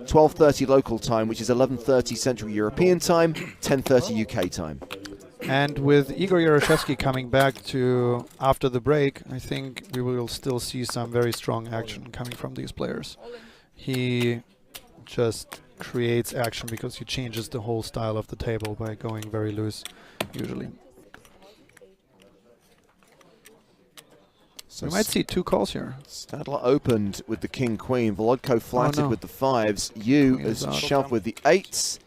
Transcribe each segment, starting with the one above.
12:30 local time, which is 11:30 Central European time, 10:30 UK time. And with Igor Yaroshevsky coming back to after the break, I think we will still see some very strong action coming from these players. He just creates action because he changes the whole style of the table by going very loose, usually. So we might see 2 calls here. Stadler opened with the king-queen. Volodko flatted with the 5s. Yu is shoved with the 8s.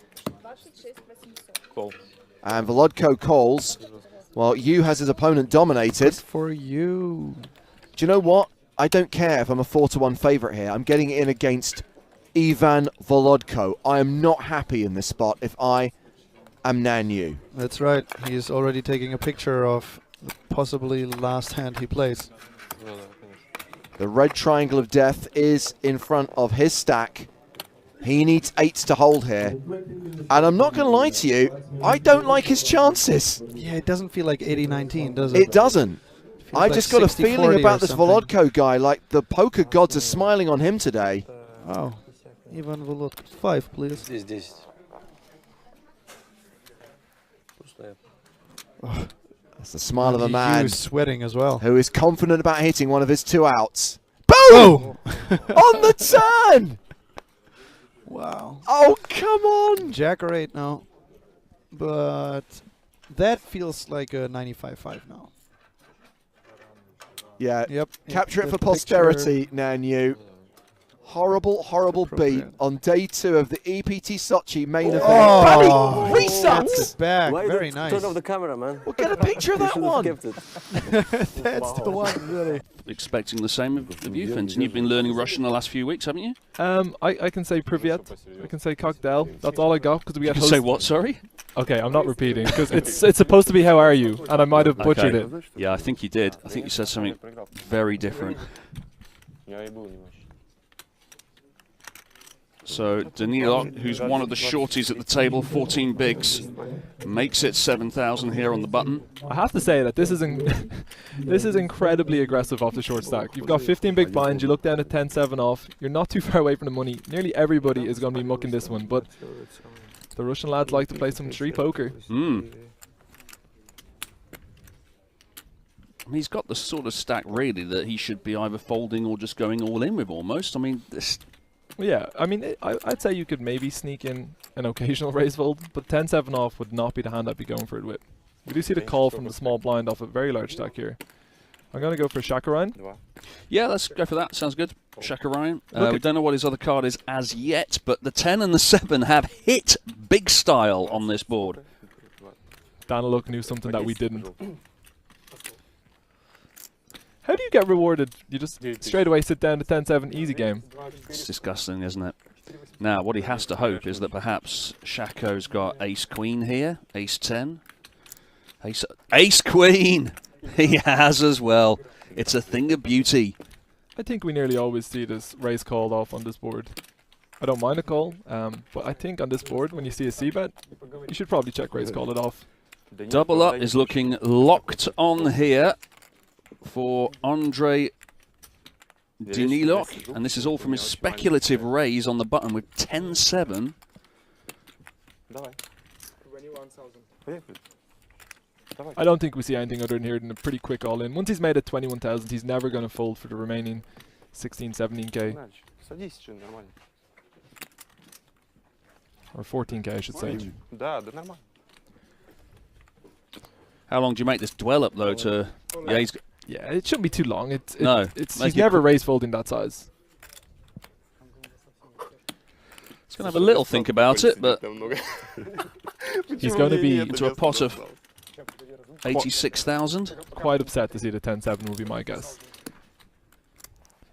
Call. And Volodko calls. Well, Yu has his opponent dominated. Good for you. Do you know what? I don't care if I'm a 4-1 favourite here. I'm getting in against Ivan Volodko. I am not happy in this spot if I am Nan Yu. That's right. He's already taking a picture of the possibly last hand he plays. The red triangle of death is in front of his stack. He needs 8s to hold here. And I'm not going to lie to you, I don't like his chances. Yeah, it doesn't feel like 80-19, does it? It doesn't. I like just got a feeling about this something. Volodko guy, like the poker gods are smiling on him today. Oh, Ivan Volodko. 5, please. Oh, that's the smile of a Yu man sweating as well. who is confident about hitting one of his 2 outs. Boom! Oh! On the turn! Wow. Oh, come on! Jack or 8 now. But that feels like a 95-5 now. Yeah, Yep. capture it the for picture. posterity, Nan Yu. Horrible, horrible beat on day 2 of the EPT Sochi main event. Oh, Buddy, gets resets! it back. Why Very you nice. turn off the camera, man? We'll get a picture of that one. That's the one, really. Expecting the same of you, Finton. You've been learning Russian the last few weeks, haven't you? I can say privyet. I can say cocktail. That's all I got because we You got can say what, sorry? Okay, I'm not repeating because it's supposed to be how are you, and I might have butchered it. Yeah, I think you did. I think you said something very different. So Danilov, who's one of the shorties at the table, 14 bigs, makes it 7,000 here on the button. I have to say that this is this is incredibly aggressive off the short stack. You've got 15 big blinds, you look down at 10-7 off, you're not too far away from the money. Nearly everybody is going to be mucking this one, but the Russian lads like to play some street poker. He's got the sort of stack really that he should be either folding or just going all in with almost. I mean, this. Yeah, I mean, I'd say you could maybe sneak in an occasional raise fold, but 10-7 off would not be the hand I'd be going for it with. We do see the call from the small blind off a very large stack here. I'm going to go for Shakarine. Yeah, let's go for that. Sounds good. Shakarine. We don't know what his other card is as yet, but the 10 and the 7 have hit big style on this board. Daniluk knew something that we didn't. How do you get rewarded? You just straight away sit down to 10-7, easy game. It's disgusting, isn't it? Now, what he has to hope is that perhaps Shako's got ace-queen here, ace-10. Ace-queen! He has as well. It's a thing of beauty. I think we nearly always see this raise called off on this board. I don't mind a call, but I think on this board, when you see a c-bet, you should probably check raise call it off. Double up is looking locked on here for Andrei Daniluk, and this is all from his speculative raise on the button with 10-7. I don't think we see anything other than here than a pretty quick all-in. Once he's made it 21,000, he's never going to fold for the remaining 16, 17k. Or 14k, I should say. How long do you make this dwell up, though, to... Yeah, it shouldn't be too long. No. He's never raise folding that size. He's going to have a little think about it, but... He's going to be... into a pot of 86,000. Quite upset to see the 10-7 will be my guess.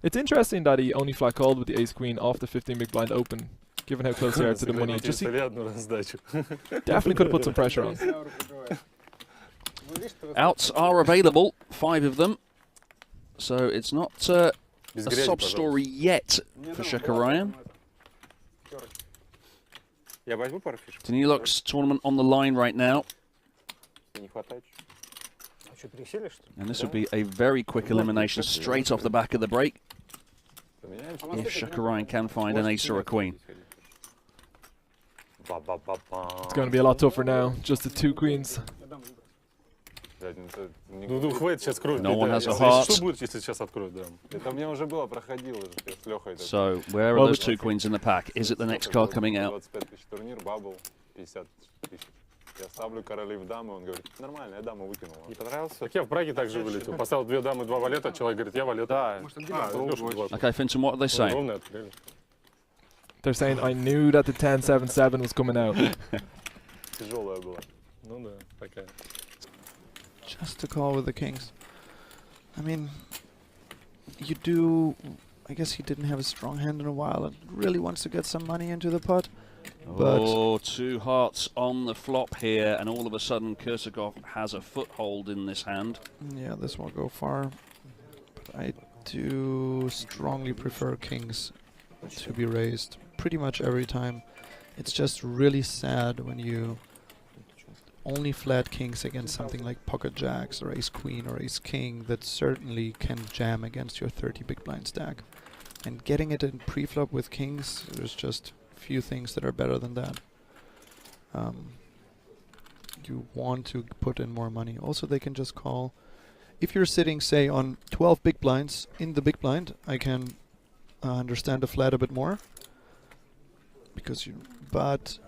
It's interesting that he only flat called with the ace-queen off the 15 big blind open, given how close they are to the money. Just definitely could have put some pressure on. Outs are available, 5 of them. So it's not a sob story yet for Shakarine. Daniluk's tournament on the line right now. And this would be a very quick elimination straight off the back of the break, if Shakarine can find an ace or a queen. It's going to be a lot tougher now. Just the 2 queens. No one has a heart. So where are those 2 queens in the pack? Is it the next card coming out? Я ставлю короли в дамы, он говорит, нормально, я даму выкинул. Не понравился? Так я в Праге так же вылетел. Поставил 2 дамы, 2 валета, человек говорит, я валет. Да. Okay, Finton, what are they saying? Ровно открыли. They're saying, I knew that the 10-7-7 was coming out. Тяжелая была. Ну да, такая. Just to call with the kings. I mean, you do... I guess he didn't have a strong hand in a while and really wants to get some money into the pot. But Oh, 2 hearts on the flop here, and all of a sudden Kursakov has a foothold in this hand. yeah, this won't go far. But I do strongly prefer kings to be raised pretty much every time. It's just really sad when you only flat kings against something like pocket jacks or ace queen or ace king that certainly can jam against your 30 big blind stack. And getting it in pre-flop with kings, there's just few things that are better than that. You want to put in more money. Also, they can just call. If you're sitting, say, on 12 big blinds in the big blind, I can understand the flat a bit more. Because you, but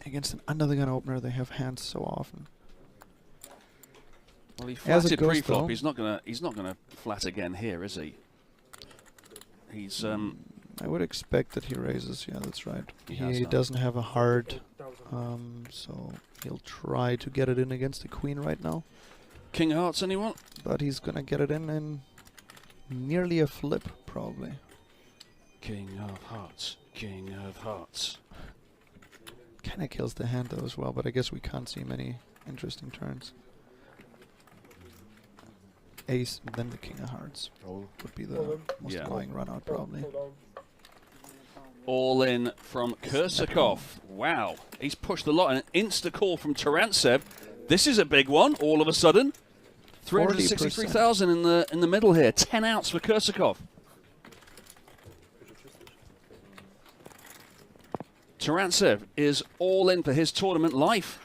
against an under the gun opener, they have hands so often. Well, he As it flatted goes, pre-flop. though- He's not gonna flat again here, is he? He's I would expect that he raises. Yeah, that's right. He has He done. doesn't have a heart, so he'll try to get it in against the queen right now. King of Hearts, anyone? But he's gonna get it in nearly a flip, probably. King of Hearts. King of Hearts. Kinda kills the hand though as well, but I guess we can't see many interesting turns. Ace, then the King of Hearts would be the most Yeah. annoying run out probably. All in from Kursakov. Wow, he's pushed a lot. And an insta call from Tarantsev. This is a big one. All of a sudden, 363,000 in the middle here. 10 outs for Kursakov. Tarantsev is all in for his tournament life.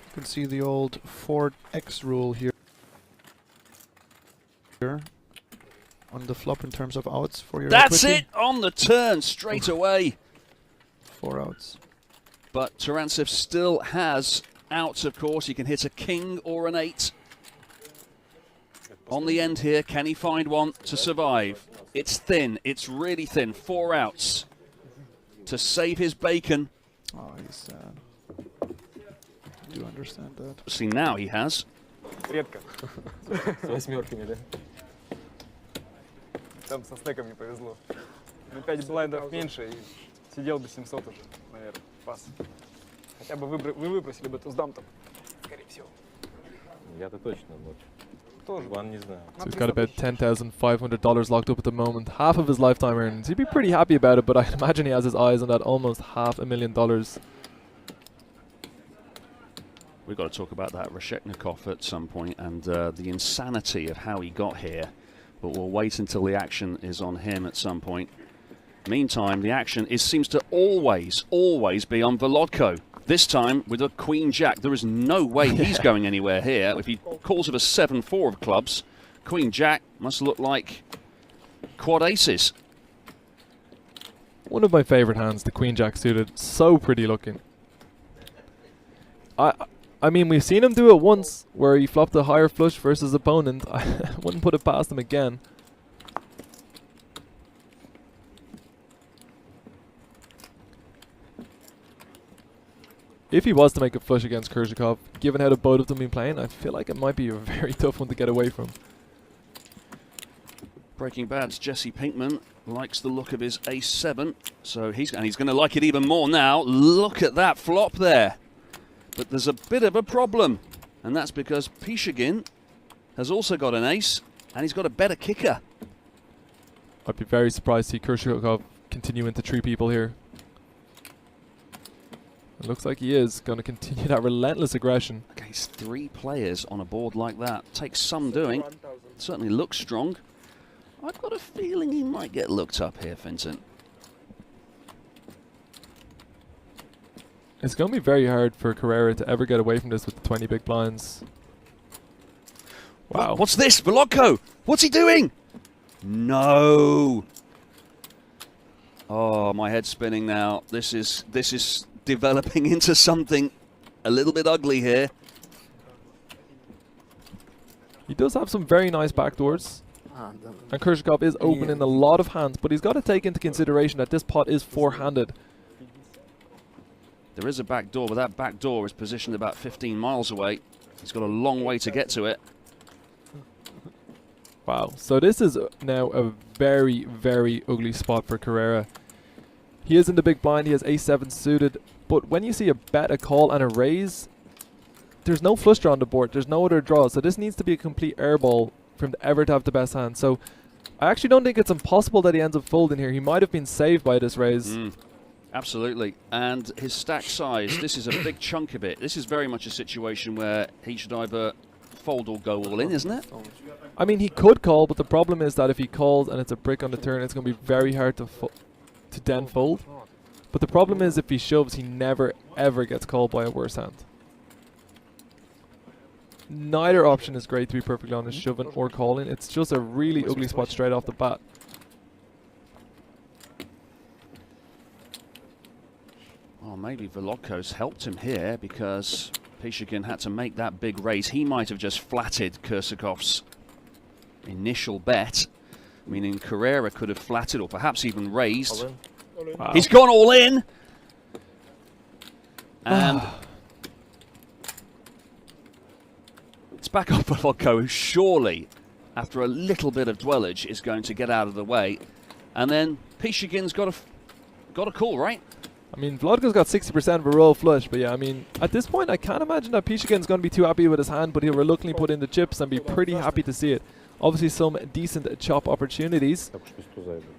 You can see the old 4x rule here on the flop in terms of outs for your That's equity. it on the turn straight away. 4 outs. But Tarantsev still has outs, of course. He can hit a king or an 8. On the end here, can he find one to survive? It's thin. It's really thin. 4 outs to save his bacon. Oh, he's sad. I do understand that. See, now he has. Редко. С 8-ками, да? Там со стеком не повезло. Ну, 5 блайндов меньше, и сидел бы 700 уже, наверное, пас. Хотя бы вы выбросили бы туз-дам там, скорее всего. Я-то точно, вот. Тоже. Ван не знаю. So he's got about $10,500 locked up at the moment. Half of his lifetime earnings. He'd be pretty happy about it, but I imagine he has his eyes on that almost $500,000. We've got to talk about that Resheknikov at some point and the insanity of how he got here. But we'll wait until the action is on him at some point. Meantime, the action seems to always be on Volodko. This time with a Queen-Jack. There is no way he's going anywhere here. If he calls it a 7-4 of clubs, Queen-Jack must look like quad aces. One of my favourite hands, the Queen-Jack suited. So pretty looking. I mean, we've seen him do it once, where he flopped a higher flush versus opponent. I wouldn't put it past him again. If he was to make a flush against Kursakov, given how the both of them been playing, I feel like it might be a very tough one to get away from. Breaking Bad's Jesse Pinkman likes the look of his ace-7, so he's going to like it even more now. Look at that flop there. But there's a bit of a problem, and that's because Pishagin has also got an ace, and he's got a better kicker. I'd be very surprised to see Kursakov continuing to 3 people here. It looks like he is going to continue that relentless aggression. Against 3 players on a board like that takes some doing. Certainly looks strong. I've got a feeling he might get looked up here, Vincent. It's going to be very hard for Carrera to ever get away from this with the 20 big blinds. Wow. What's this? Volodko! What's he doing? No. Oh, my head's spinning now. This is developing into something a little bit ugly here. He does have some very nice backdoors. And Kurshakov is opening a lot of hands, but he's got to take into consideration that this pot is four-handed. There is a back door, but that back door is positioned about 15 miles away. He's got a long way to get to it. Wow. So this is now a very, very ugly spot for Carrera. He is in the big blind. He has ace-7 suited. But when you see a bet, a call, and a raise, there's no flush draw on the board. There's no other draw. So this needs to be a complete airball for him to ever to have the best hand. So I actually don't think it's impossible that he ends up folding here. He might have been saved by this raise. Absolutely. And his stack size, this is a big chunk of it. This is very much a situation where he should either fold or go all in, isn't it? I mean, he could call, but the problem is that if he calls and it's a brick on the turn, it's going to be very hard to then fold. But the problem is if he shoves, he never, ever gets called by a worse hand. Neither option is great, to be perfectly honest, shoving or calling. It's just a really ugly spot straight off the bat. Well, maybe Volodko's helped him here because Pishikin had to make that big raise. He might have just flatted Kursakov's initial bet, meaning Carrera could have flatted or perhaps even raised. Wow. He's gone all in! And it's back up Volodko, who surely, after a little bit of dwellage, is going to get out of the way. And then Pishikin's got a call, right? I mean, Volodko's got 60% of a roll flush, but yeah, I mean, at this point, I can't imagine that Pishikin's going to be too happy with his hand, but he'll reluctantly put in the chips and be pretty happy to see it. Obviously, some decent chop opportunities,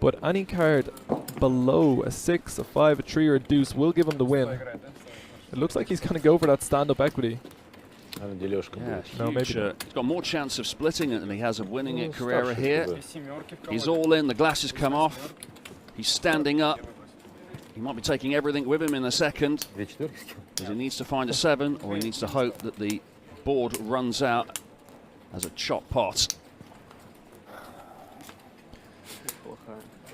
but any card below a 6, a 5, a 3, or a deuce will give him the win. It looks like he's going to go for that stand-up equity. Yeah, No, maybe he's not. got more chance of splitting it than he has of winning it. Carrera here. He's all in. The glasses come off. He's standing up. He might be taking everything with him in a second. Because he needs to find a 7, or he needs to hope that the board runs out as a chop pot.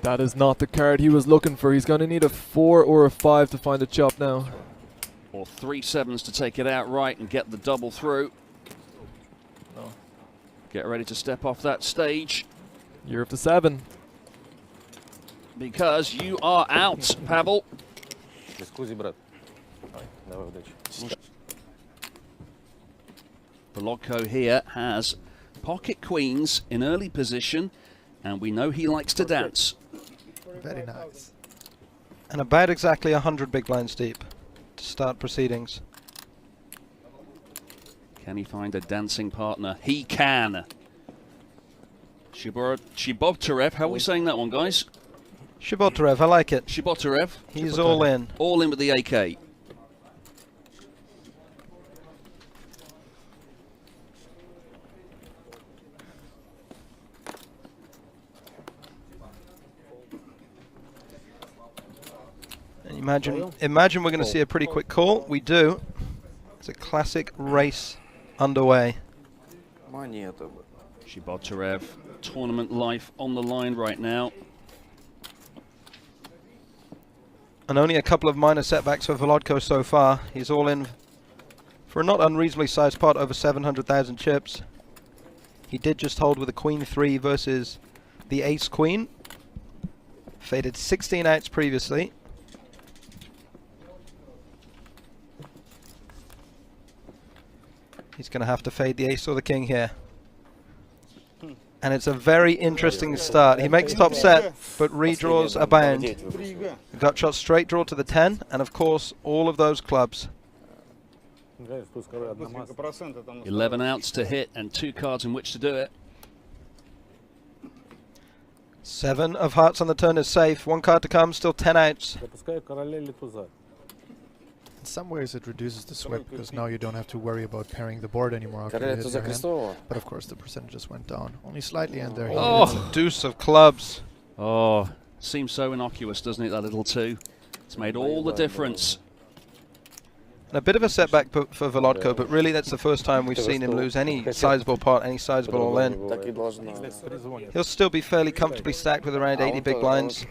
That is not the card he was looking for. He's going to need a 4 or a 5 to find a chop now. Or 3 7s to take it outright and get the double through. Get ready to step off that stage. You're up to 7. Because you are out, Pavel. Volodko here has pocket queens in early position, and we know he likes to dance. Very nice. And about exactly 100 big blinds deep to start proceedings. Can he find a dancing partner? He can. Shibotarev, how are we saying that one, guys? Shibotarev, I like it. Shibotarev. He's all in. All in with the AK. And imagine we're going to see a pretty quick call. We do. It's a classic race underway. Shibotarev, tournament life on the line right now. And only a couple of minor setbacks for Volodko so far. He's all in for a not unreasonably sized pot, over 700,000 chips. He did just hold with a Queen 3 versus the Ace Queen. Faded 16 outs previously. He's going to have to fade the Ace or the King here. And it's a very interesting start. He makes top set, but redraws abound. Gut shot straight draw to the 10, and of course, all of those clubs. 11 outs to hit and 2 cards in which to do it. 7 of hearts on the turn is safe. 1 card to come, still 10 outs. In some ways it reduces the sweat because now you don't have to worry about pairing the board anymore after you hit your hand. But of course the percentages went down. Only slightly, and there he is. Deuce of clubs. Oh, seems so innocuous, doesn't it, that little 2? It's made all the difference. And a bit of a setback for Volodko, but really that's the first time we've seen him lose any sizable pot, any sizable all-in. He'll still be fairly comfortably stacked with around 80 big blinds.